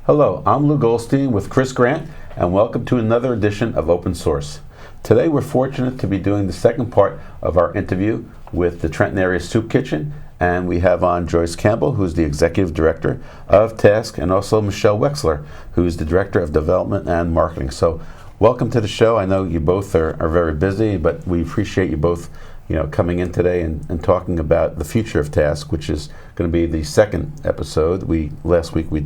Hello, I'm Lou Goldstein with Chris Grant, and welcome to another edition of Open Source. Today we're fortunate to be doing the second part of our interview with the Trenton Area Soup Kitchen, and we have on Joyce Campbell, who's the Executive Director of Task, and also Michele Wexler, who's the Director of Development and Marketing. So welcome to the show. I know you both are very busy, but we appreciate you both coming in today and talking about the future of Task, which is going to be the second episode. Last week we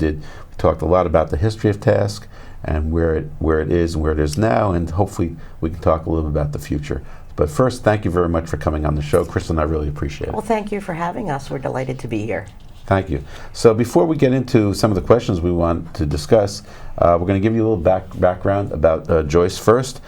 talked a lot about the history of Task and where it is and where it is now, and hopefully we can talk a little bit about the future. But first, thank you very much for coming on the show. Chris and I really appreciate it. Well, thank you for having us. We're delighted to be here. Thank you. So before we get into some of the questions we want to discuss, we're going to give you a little background about Joyce first.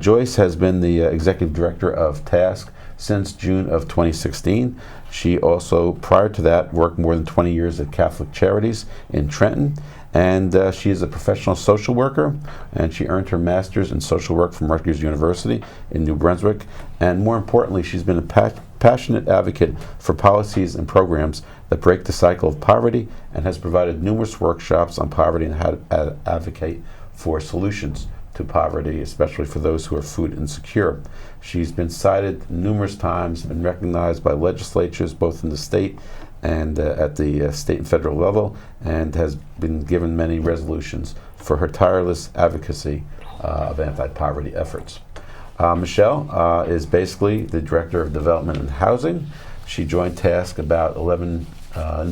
Joyce has been the Executive Director of Task since June of 2016. She also, prior to that, worked more than 20 years at Catholic Charities in Trenton, and she is a professional social worker, and she earned her master's in social work from Rutgers University in New Brunswick, and more importantly, she's been a passionate advocate for policies and programs that break the cycle of poverty, and has provided numerous workshops on poverty and how to advocate for solutions to poverty, especially for those who are food insecure. She's been cited numerous times and recognized by legislatures both in the state and at the state and federal level, and has been given many resolutions for her tireless advocacy of anti-poverty efforts. Michele is basically the Director of Development and Housing. She joined Task about in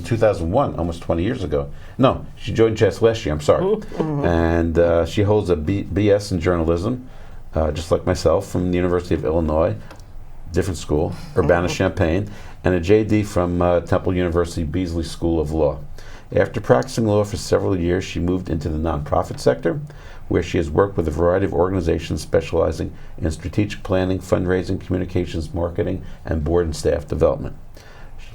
2001, almost 20 years ago. No, she joined Task last year, I'm sorry. Mm-hmm. And she holds a BS in journalism, just like myself, from the University of Illinois, different school, Urbana-Champaign, and a JD from Temple University Beasley School of Law. After practicing law for several years, she moved into the nonprofit sector, where she has worked with a variety of organizations specializing in strategic planning, fundraising, communications, marketing, and board and staff development.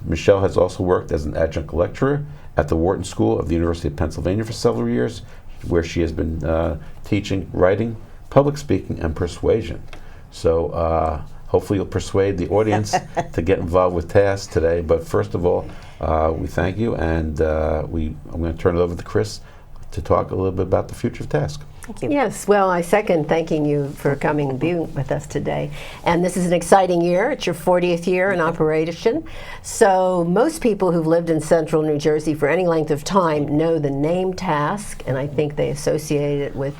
Michele has also worked as an adjunct lecturer at the Wharton School of the University of Pennsylvania for several years, where she has been teaching writing, public speaking, and persuasion. So hopefully you'll persuade the audience to get involved with Task today. But first of all, we thank you, and I'm going to turn it over to Chris to talk a little bit about the future of Task. Thank you. Yes, well, I second thanking you for coming and being with us today. And this is an exciting year. It's your 40th year in operation. So most people who've lived in central New Jersey for any length of time know the name Task, and I think they associate it with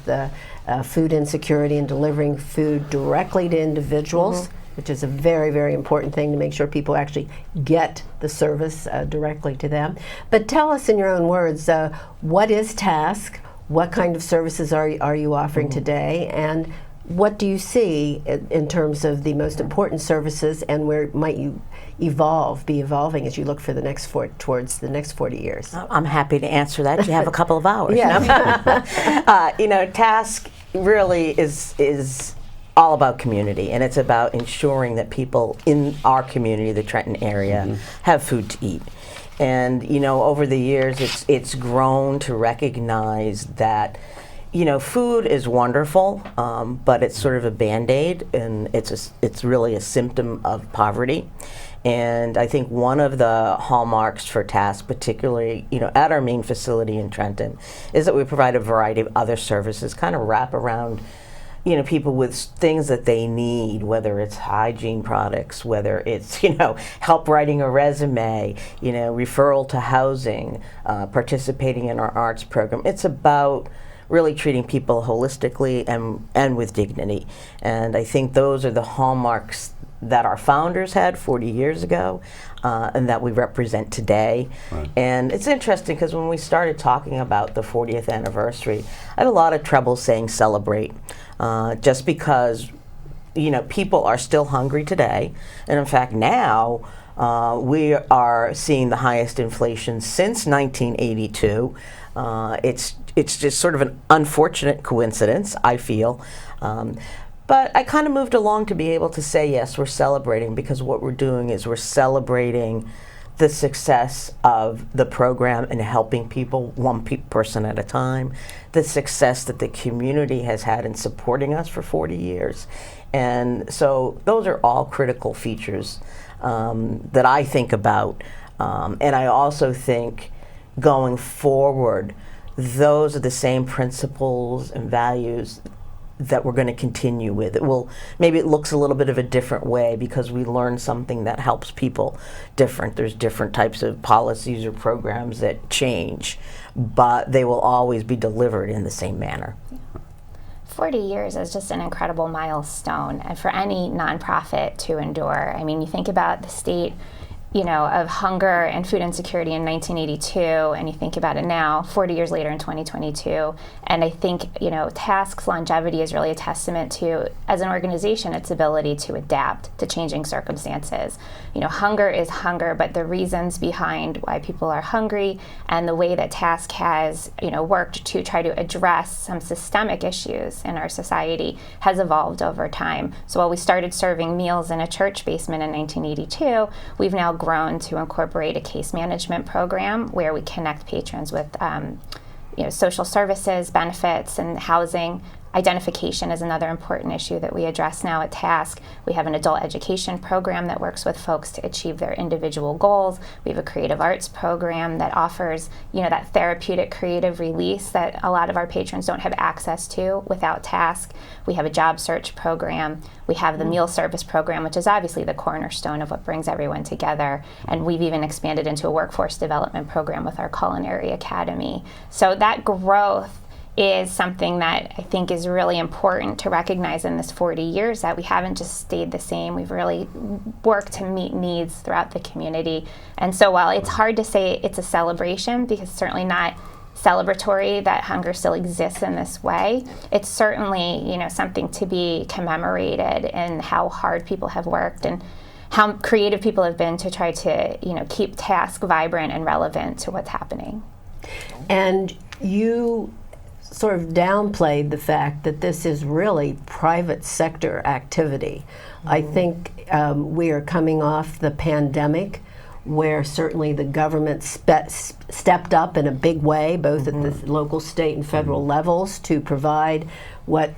food insecurity and delivering food directly to individuals, which is a very, very important thing to make sure people actually get the service directly to them. But tell us in your own words, what is Task? What kind of services are you offering today, and what do you see in terms of the most important services, and where might you be evolving as you look for towards the next 40 years? I'm happy to answer that. You have a couple of hours. Yeah. Task really is all about community, and it's about ensuring that people in our community, the Trenton area, have food to eat. And over the years, it's grown to recognize that food is wonderful, but it's sort of a Band-Aid, and it's really a symptom of poverty. And I think one of the hallmarks for Task, particularly at our main facility in Trenton, is that we provide a variety of other services, kind of wrap around people with things that they need, whether it's hygiene products, whether it's, help writing a resume, referral to housing, participating in our arts program. It's about really treating people holistically and with dignity. And I think those are the hallmarks that our founders had 40 years ago, and that we represent today. Right. And it's interesting because when we started talking about the 40th anniversary, I had a lot of trouble saying celebrate, just because people are still hungry today, and in fact now we are seeing the highest inflation since 1982. It's just sort of an unfortunate coincidence, I feel. But I kind of moved along to be able to say, yes, we're celebrating, because what we're doing is we're celebrating the success of the program and helping people one person at a time, the success that the community has had in supporting us for 40 years. And so those are all critical features that I think about. And I also think going forward those are the same principles and values that we're going to continue with. Maybe it looks a little bit of a different way because we learned something that helps people different. There's different types of policies or programs that change, but they will always be delivered in the same manner. 40 years is just an incredible milestone, and for any nonprofit to endure. I mean, you think about the state, of hunger and food insecurity in 1982, and you think about it now, 40 years later in 2022, and I think, TASC's longevity is really a testament to, as an organization, its ability to adapt to changing circumstances. Hunger is hunger, but the reasons behind why people are hungry and the way that TASC has, worked to try to address some systemic issues in our society has evolved over time. So while we started serving meals in a church basement in 1982, we've now grown to incorporate a case management program where we connect patrons with social services, benefits, and housing. Identification is another important issue that we address now at TASC. We have an adult education program that works with folks to achieve their individual goals. We have a creative arts program that offers, that therapeutic creative release that a lot of our patrons don't have access to without TASC. We have a job search program. We have the meal service program, which is obviously the cornerstone of what brings everyone together. And we've even expanded into a workforce development program with our Culinary Academy. So that growth is something that I think is really important to recognize in this 40 years, that we haven't just stayed the same. We've really worked to meet needs throughout the community. And so while it's hard to say it's a celebration, because it's certainly not celebratory that hunger still exists in this way, it's certainly, something to be commemorated in how hard people have worked and how creative people have been to try to, keep TASC vibrant and relevant to what's happening. And you sort of downplayed the fact that this is really private sector activity. I think we are coming off the pandemic where certainly the government stepped up in a big way, both at the local, state, and federal levels to provide what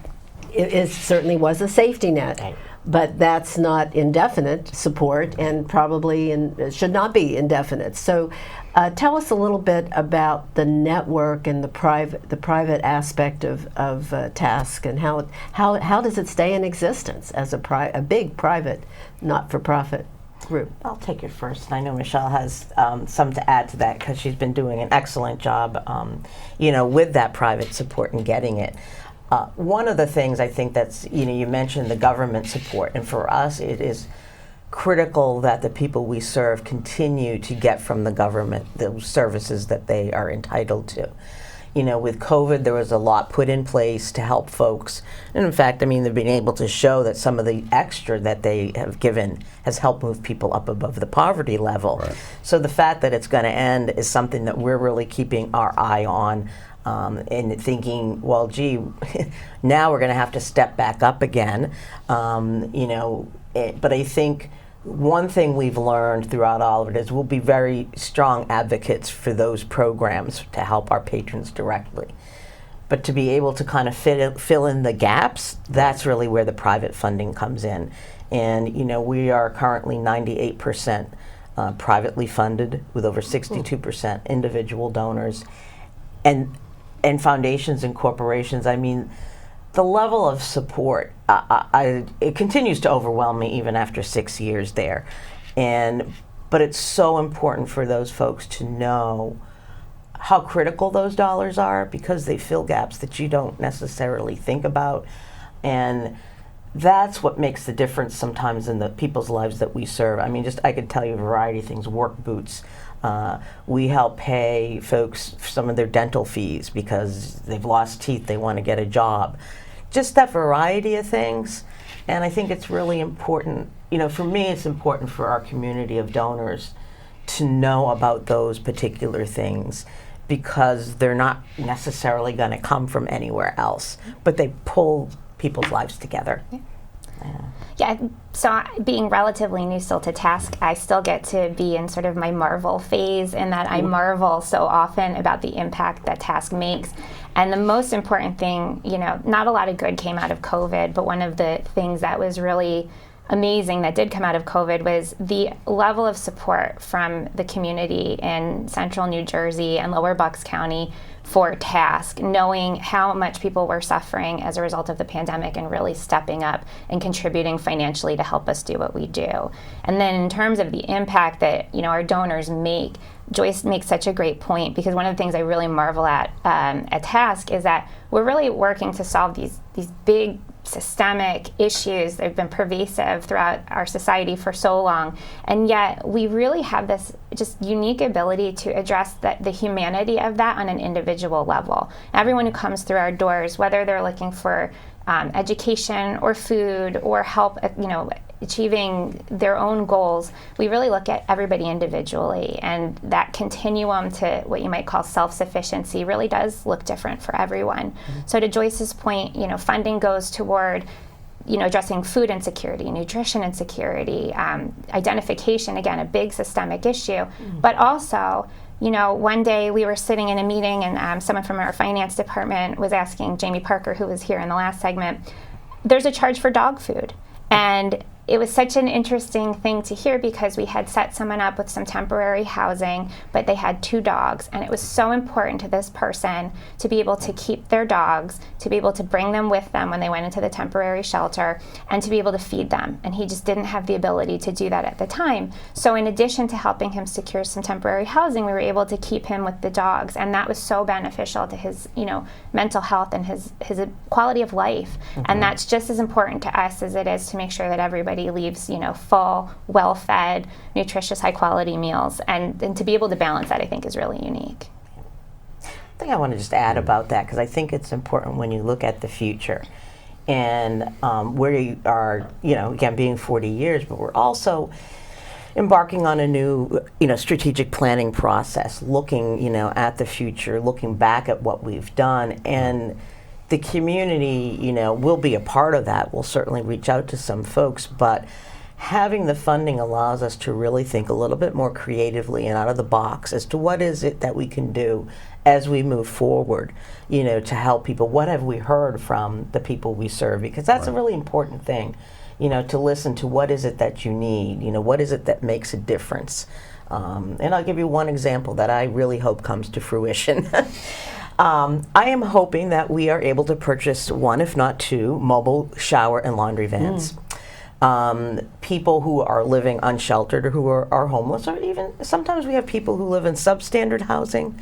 certainly was a safety net. But that's not indefinite support, and probably should not be indefinite. So tell us a little bit about the network and the private aspect of TASC, and how does it stay in existence as a big private not-for-profit group? I'll take it first. I know Michele has some to add to that because she's been doing an excellent job, with that private support and getting it. One of the things I think that's, you mentioned the government support, and for us it is critical that the people we serve continue to get from the government the services that they are entitled to. With COVID, there was a lot put in place to help folks. And in fact, they've been able to show that some of the extra that they have given has helped move people up above the poverty level. Right. So the fact that it's going to end is something that we're really keeping our eye on. And thinking, well, gee, now we're going to have to step back up again. But I think one thing we've learned throughout all of it is we'll be very strong advocates for those programs to help our patrons directly. But to be able to kind of fill in the gaps, that's really where the private funding comes in. And, we are currently 98% privately funded with over 62% individual donors. And foundations and corporations, the level of support, it continues to overwhelm me even after 6 years there. But it's so important for those folks to know how critical those dollars are, because they fill gaps that you don't necessarily think about. And that's what makes the difference sometimes in the people's lives that we serve. I could tell you a variety of things, work boots. We help pay folks some of their dental fees because they've lost teeth, they want to get a job. Just that variety of things. And I think it's really important, for me it's important for our community of donors to know about those particular things, because they're not necessarily going to come from anywhere else, but they pull people's lives together. Yeah, so being relatively new still to TASC, I still get to be in sort of my marvel phase, in that I marvel so often about the impact that TASC makes. And the most important thing, not a lot of good came out of COVID, but one of the things that was really amazing that did come out of COVID was the level of support from the community in central New Jersey and lower Bucks County for task, knowing how much people were suffering as a result of the pandemic and really stepping up and contributing financially to help us do what we do. And then in terms of the impact that our donors make, Joyce makes such a great point, because one of the things I really marvel at Task is that we're really working to solve these big systemic issues that have been pervasive throughout our society for so long, and yet we really have this just unique ability to address the humanity of that on an individual level. Everyone who comes through our doors, whether they're looking for education or food or help achieving their own goals, we really look at everybody individually, and that continuum to what you might call self-sufficiency really does look different for everyone. So to Joyce's point, funding goes toward addressing food insecurity, nutrition insecurity, identification, again, a big systemic issue, but also one day we were sitting in a meeting and someone from our finance department was asking Jamie Parker, who was here in the last segment, there's a charge for dog food. And it was such an interesting thing to hear, because we had set someone up with some temporary housing, but they had 2 dogs, and it was so important to this person to be able to keep their dogs, to be able to bring them with them when they went into the temporary shelter, and to be able to feed them. And he just didn't have the ability to do that at the time. So in addition to helping him secure some temporary housing, we were able to keep him with the dogs, and that was so beneficial to his mental health and his quality of life. And that's just as important to us as it is to make sure that everybody leaves full, well-fed, nutritious, high-quality meals, and to be able to balance that, I think, is really unique. I think I want to just add about that, because I think it's important when you look at the future and where you are, again, being 40 years, but we're also embarking on a new, strategic planning process, looking, at the future, looking back at what we've done, and the community, will be a part of that. We'll certainly reach out to some folks, but having the funding allows us to really think a little bit more creatively and out of the box as to what is it that we can do as we move forward, to help people. What have we heard from the people we serve? Because that's a really important thing, to listen to what is it that you need, what is it that makes a difference. And I'll give you one example that I really hope comes to fruition. I am hoping that we are able to purchase 1, if not 2, mobile shower and laundry vans. People who are living unsheltered or who are homeless, or even sometimes we have people who live in substandard housing,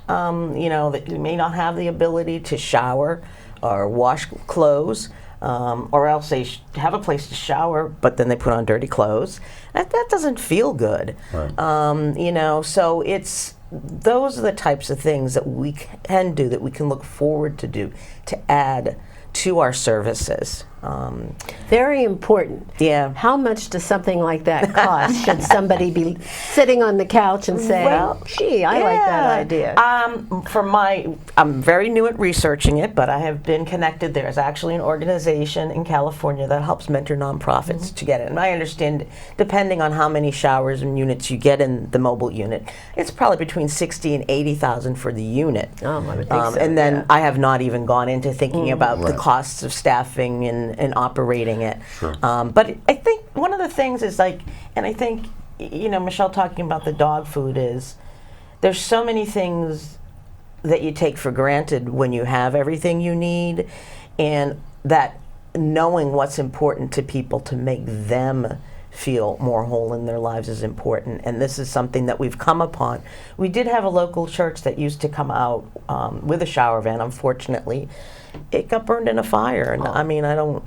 that may not have the ability to shower or wash clothes, or else they have a place to shower, but then they put on dirty clothes. That doesn't feel good. Right. So those are the types of things that we can do, that we can look forward to do, to add to our services. Very important. Yeah. How much does something like that cost? Should somebody be sitting on the couch and saying, gee, I like that idea? I'm very new at researching it, but I have been connected. There's actually an organization in California that helps mentor nonprofits to get it. And I understand, depending on how many showers and units you get in the mobile unit, it's probably between $60,000 and $80,000 for the unit. I would think so. And then I have not even gone into thinking about the costs of staffing and operating it. Sure. But I think one of the things is and I think, Michele talking about the dog food is, there's so many things that you take for granted when you have everything you need, and that knowing what's important to people to make them feel more whole in their lives is important. And this is something that we've come upon. We did have a local church that used to come out with a shower van. Unfortunately, it got burned in a fire, and I don't.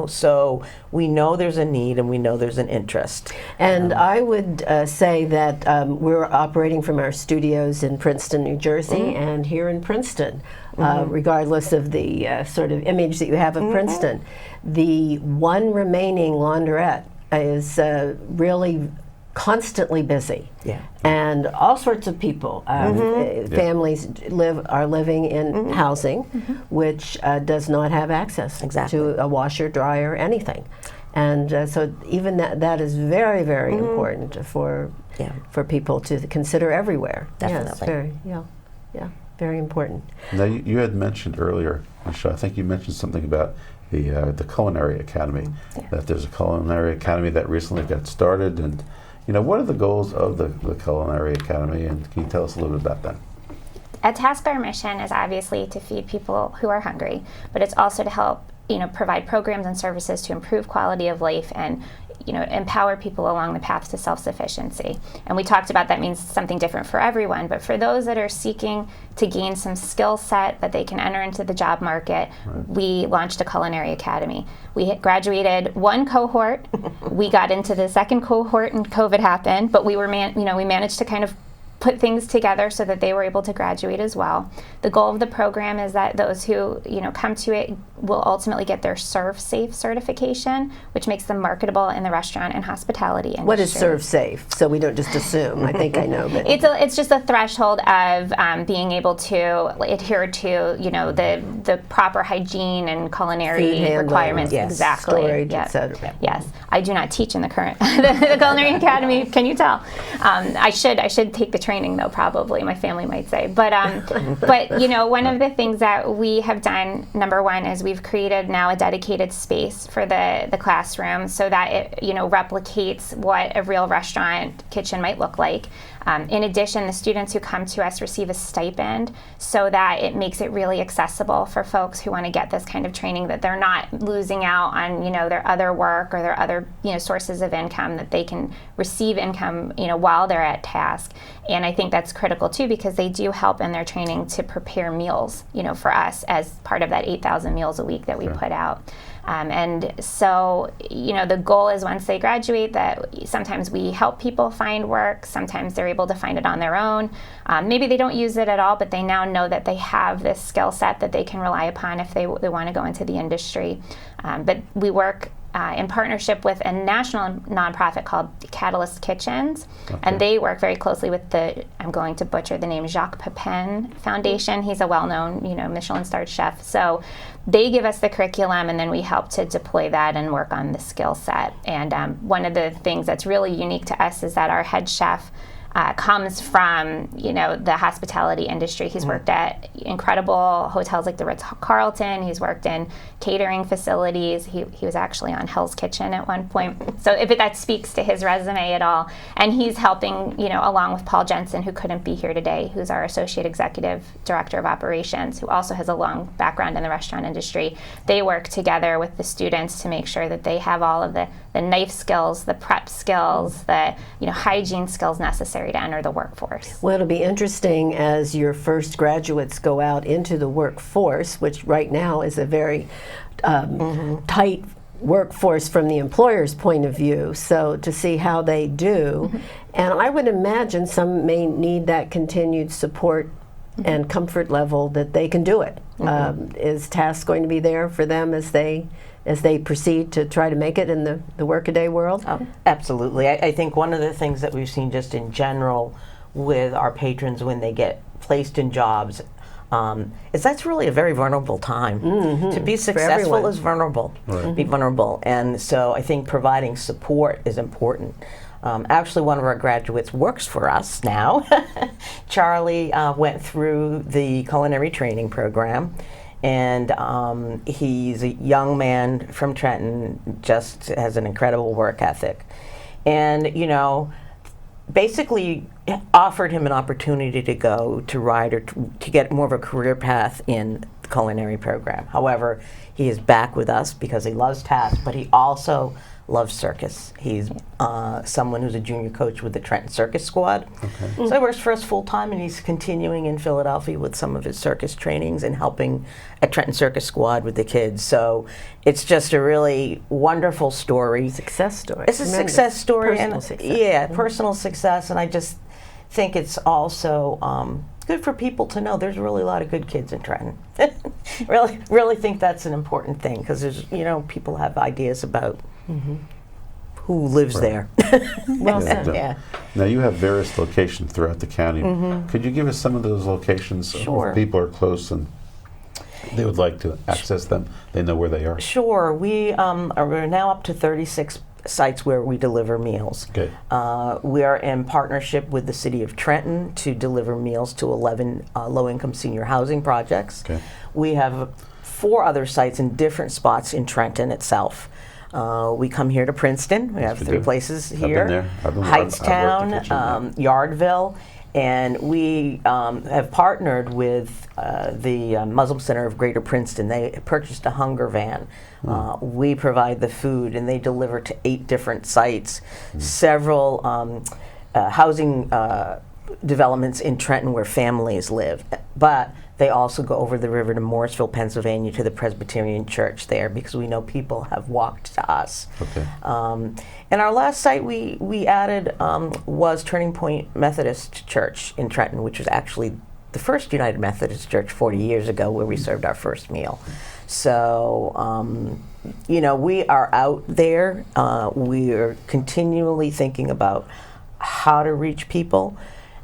So we know there's a need, and we know there's an interest. And I would say that we're operating from our studios in Princeton, New Jersey, and here in Princeton, regardless of the sort of image that you have of Princeton. The one remaining laundrette is really constantly busy. Yeah. And all sorts of people, families are living in housing which does not have access to a washer, dryer, anything. And so even that is very, very important for people to consider everywhere. Definitely. Yes, very important. Now, you had mentioned earlier, Michele, I think you mentioned something about the Culinary Academy. That there's a Culinary Academy that recently got started, and what are the goals of the Culinary Academy, and can you tell us a little bit about that? At Task, our mission is obviously to feed people who are hungry, but it's also to help provide programs and services to improve quality of life and empower people along the path to self-sufficiency. And we talked about that means something different for everyone, but for those that are seeking to gain some skill set that they can enter into the job market, we launched a Culinary Academy. We graduated one cohort. We got into the second cohort and COVID happened, but we managed to kind of put things together so that they were able to graduate as well. The goal of the program is that those who come to it will ultimately get their Serve Safe certification, which makes them marketable in the restaurant and hospitality industry. What is Serve Safe? So we don't just assume. I think I know. But it's just a threshold of being able to adhere to the proper hygiene and culinary requirements. Yes. Exactly. Storage, etc. Yes, I do not teach in the current the Culinary Academy. Can you tell? I should take the training though, probably my family might say. But one of the things that we have done, number one, is we've created now a dedicated space for the classroom so that it replicates what a real restaurant kitchen might look like. In addition, the students who come to us receive a stipend so that it makes it really accessible for folks who want to get this kind of training, that they're not losing out on their other work or their other sources of income, that they can receive income while they're at Task. And I think that's critical too, because they do help in their training to prepare meals for us as part of that 8,000 meals a week that we put out. And so, the goal is once they graduate that sometimes we help people find work, sometimes they're able to find it on their own. Maybe they don't use it at all, but they now know that they have this skill set that they can rely upon if they want to go into the industry. But we work in partnership with a national nonprofit called Catalyst Kitchens, and they work very closely with I'm going to butcher the name, Jacques Pepin Foundation. He's a well-known, Michelin-starred chef. So they give us the curriculum, and then we help to deploy that and work on the skill set. And one of the things that's really unique to us is that our head chef comes from the hospitality industry. He's worked at incredible hotels like the Ritz-Carlton. He's worked in catering facilities. He was actually on Hell's Kitchen at one point. So if that speaks to his resume at all. And he's helping along with Paul Jensen, who couldn't be here today, who's our Associate Executive Director of Operations, who also has a long background in the restaurant industry. They work together with the students to make sure that they have all of the knife skills, the prep skills, the hygiene skills necessary to enter the workforce. Well, it'll be interesting as your first graduates go out into the workforce, which right now is a very tight workforce from the employer's point of view, so to see how they do. And I would imagine some may need that continued support and comfort level that they can do it. Is Task going to be there for them as they proceed to try to make it in the workaday world? Absolutely. I think one of the things that we've seen just in general with our patrons when they get placed in jobs is that's really a very vulnerable time. To be successful is vulnerable. Be vulnerable. And so I think providing support is important. Actually, one of our graduates works for us now. Charlie went through the culinary training program. And he's a young man from Trenton, just has an incredible work ethic. And, basically offered him an opportunity to go to ride or to get more of a career path in the culinary program. However, he is back with us because he loves Task, but he also loves circus. He's someone who's a junior coach with the Trenton Circus Squad. So he works for us full time, and he's continuing in Philadelphia with some of his circus trainings and helping at Trenton Circus Squad with the kids. So it's just a really wonderful story. Success story. It's a success story. Personal and success. Yeah, personal success. And I just think it's also good for people to know there's really a lot of good kids in Trenton. really think that's an important thing, because there's, people have ideas about who lives there. Well said. Yeah. Now you have various locations throughout the county. Could you give us some of those locations? Sure. If people are close and they would like to access them, they know where they are. Sure. We're now up to 36 sites where we deliver meals. Okay. We are in partnership with the City of Trenton to deliver meals to 11 low-income senior housing projects. Okay. We have 4 other sites in different spots in Trenton itself. We come here to Princeton. We have we 3 do. places I've here. been there. I've worked Hightstown, the kitchen, Yardville, and we have partnered with the Muslim Center of Greater Princeton. They purchased a hunger van. We provide the food, and they deliver to 8 different sites. Several housing developments in Trenton where families live, but they also go over the river to Morrisville, Pennsylvania, to the Presbyterian Church there, because we know people have walked to us. Okay. And our last site we added was Turning Point Methodist Church in Trenton, which was actually the first United Methodist Church 40 years ago, where we served our first meal. So, you know, we are out there. We are continually thinking about how to reach people.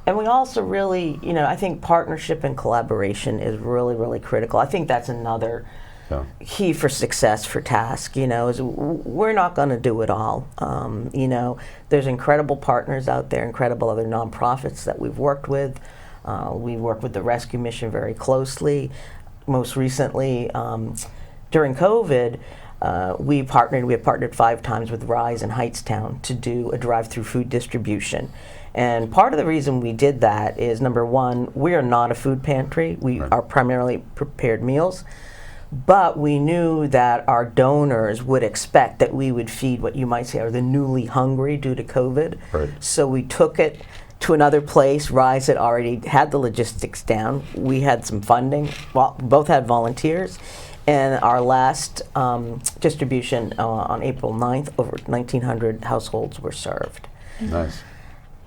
And we also really, you know, I think partnership and collaboration is really, really critical. I think that's another key for success for Task, you know, is we're not going to do it all. You know, there's incredible partners out there, incredible other nonprofits that we've worked with. We work with the Rescue Mission very closely. Most recently, during COVID, we have partnered 5 times with Rise in Hightstown to do a drive-through food distribution. And part of the reason we did that is, number one, we are not a food pantry. We are primarily prepared meals. But we knew that our donors would expect that we would feed what you might say are the newly hungry due to COVID. Right. So we took it to another place. Rise had already had the logistics down. We had some funding. Well, both had volunteers. And our last distribution on April 9th, over 1,900 households were served. Nice.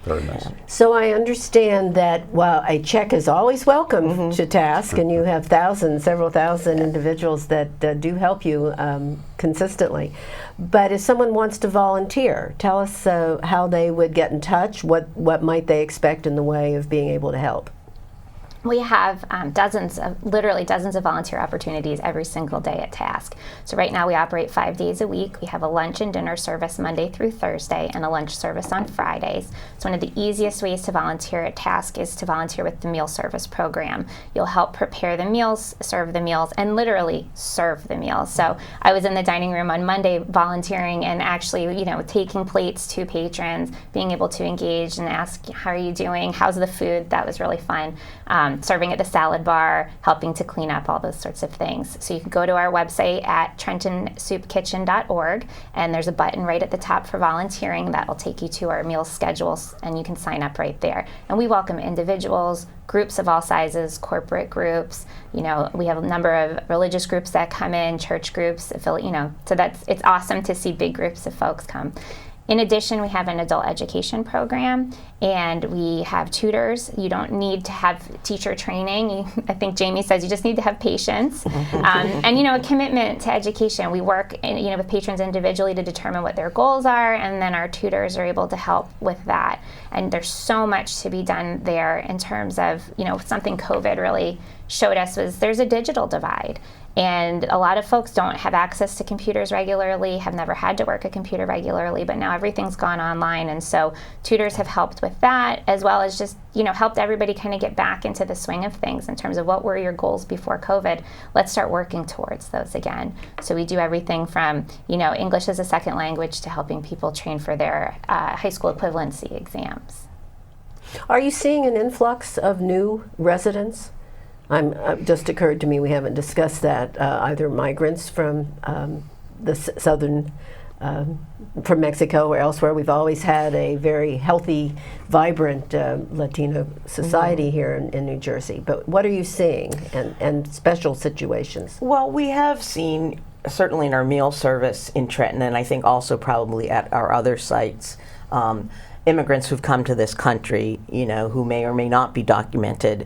Very nice. So I understand that while a check is always welcome to Task, and you have several thousand individuals that do help you consistently, but if someone wants to volunteer, tell us how they would get in touch. What might they expect in the way of being able to help? We have literally dozens of volunteer opportunities every single day at Task. So right now we operate 5 days a week. We have a lunch and dinner service Monday through Thursday and a lunch service on Fridays. So one of the easiest ways to volunteer at Task is to volunteer with the meal service program. You'll help prepare the meals, serve the meals, and literally serve the meals. So I was in the dining room on Monday volunteering and actually, you know, taking plates to patrons, being able to engage and ask, how are you doing? How's the food? That was really fun. Serving at the salad bar, helping to clean up, all those sorts of things. So you can go to our website at trentonsoupkitchen.org, and there's a button right at the top for volunteering that will take you to our meal schedules, and you can sign up right there. And we welcome individuals, groups of all sizes, corporate groups. You know, we have a number of religious groups that come in, church groups, you know, so it's awesome to see big groups of folks come. In addition, we have an adult education program, and we have tutors. You don't need to have teacher training. I think Jamie says you just need to have patience and, you know, a commitment to education. We work, you know, with patrons individually to determine what their goals are, and then our tutors are able to help with that. And there's so much to be done there in terms of, you know, something COVID really showed us was there's a digital divide. And a lot of folks don't have access to computers regularly, have never had to work a computer regularly, but now everything's gone online. And so tutors have helped with that, as well as just, you know, helped everybody kind of get back into the swing of things in terms of what were your goals before COVID. Let's start working towards those again. So we do everything from, you know, English as a second language to helping people train for their high school equivalency exams. Are you seeing an influx of new residents? Just occurred to me we haven't discussed that, either migrants from the southern, from Mexico or elsewhere. We've always had a very healthy, vibrant Latino society here in New Jersey. But what are you seeing, and special situations? Well, we have seen, certainly in our meal service in Trenton, and I think also probably at our other sites, immigrants who've come to this country, you know, who may or may not be documented,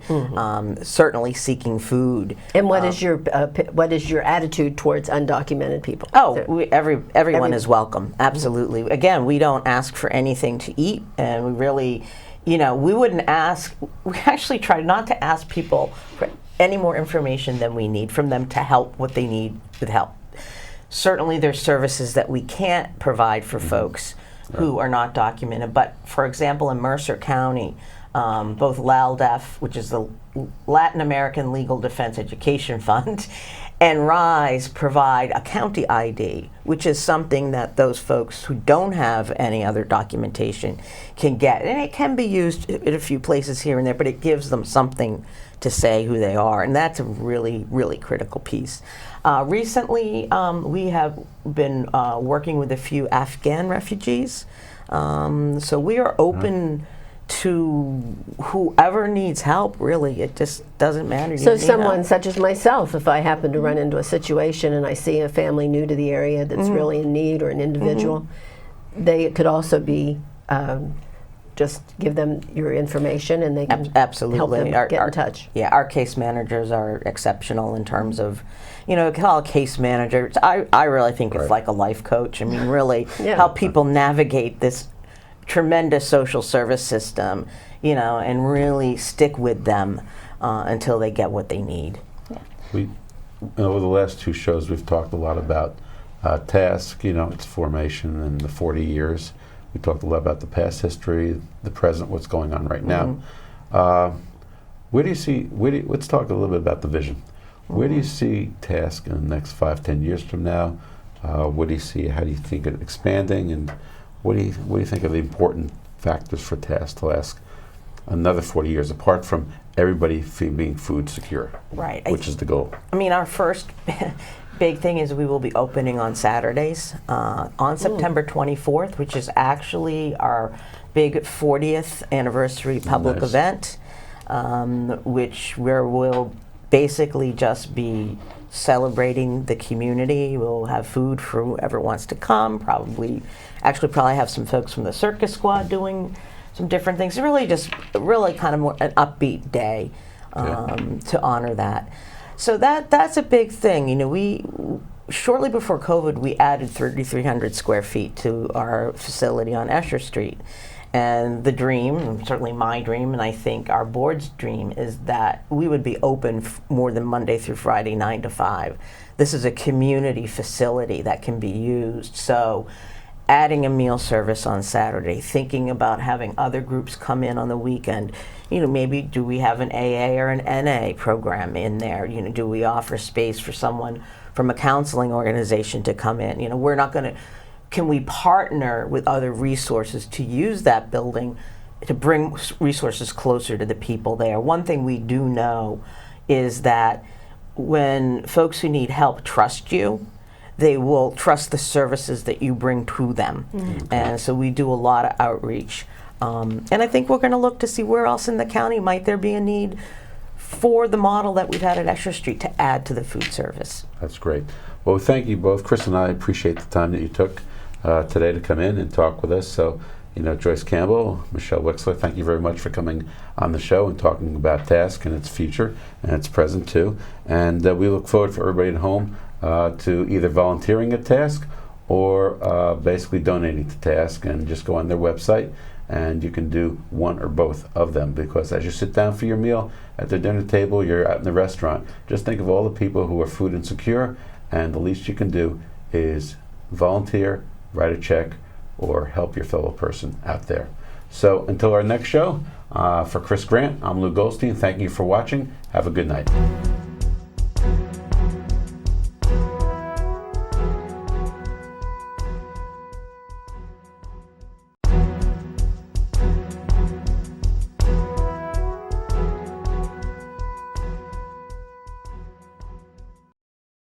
certainly seeking food. And what is your attitude towards undocumented people? Oh, everyone is welcome. Absolutely. Again, we don't ask for anything to eat, and we really, you know, we wouldn't ask. We actually try not to ask people for any more information than we need from them to help what they need with help. Certainly, there's services that we can't provide for folks who are not documented. But for example, in Mercer County, both LALDEF, which is the Latin American Legal Defense Education Fund, and RISE provide a county ID, which is something that those folks who don't have any other documentation can get. And it can be used in a few places here and there, but it gives them something to say who they are. And that's a really, really critical piece. Recently, we have been working with a few Afghan refugees. So we are open to whoever needs help, really. It just doesn't matter. You So need someone help. such as myself, if I happen to run into a situation and I see a family new to the area that's really in need, or an individual, they could also be, just give them your information and they can Absolutely. help them get in touch. Yeah, our case managers are exceptional in terms of, call a case manager. I really think it's like a life coach. I mean, really help people navigate this tremendous social service system, and really stick with them until they get what they need. We, over the last 2 shows, we've talked a lot about TASK, its formation and the 40 years. We talked a lot about the past history, the present, what's going on right now. Where do you see, let's talk a little bit about the vision. Where do you see TASK in the next 5-10 years from now? What do you see, how do you think it expanding, and what do you think are the important factors for TASK to last another 40 years, apart from everybody being food secure, Right. which is the goal? I mean, our first big thing is we will be opening on Saturdays on September 24th, which is actually our big 40th anniversary public event, where we'll basically just be celebrating the community. We'll have food for whoever wants to come. Probably have some folks from the circus squad doing some different things. Really kind of more an upbeat day to honor that. So that's a big thing. We shortly before COVID, we added 3,300 square feet to our facility on Escher Street. And the dream, certainly my dream, and I think our board's dream, is that we would be open more than Monday through Friday, 9 to 5. This is a community facility that can be used. So adding a meal service on Saturday, thinking about having other groups come in on the weekend. Maybe do we have an AA or an NA program in there? Do we offer space for someone from a counseling organization to come in? We're not going to. Can we partner with other resources to use that building to bring resources closer to the people there? One thing we do know is that when folks who need help trust you, they will trust the services that you bring to them. And so we do a lot of outreach. And I think we're going to look to see where else in the county might there be a need for the model that we've had at Escher Street to add to the food service. That's great. Well, thank you both. Chris and I appreciate the time that you took today to come in and talk with us. So, Joyce Campbell, Michele Wexler, thank you very much for coming on the show and talking about TASK and its future and its present too. And we look forward for everybody at home to either volunteering at TASK or basically donating to TASK, and just go on their website and you can do one or both of them, because as you sit down for your meal at the dinner table, you're out in the restaurant, just think of all the people who are food insecure, and the least you can do is volunteer, write a check, or help your fellow person out there. So until our next show, for Chris Grant, I'm Lou Goldstein. Thank you for watching. Have a good night.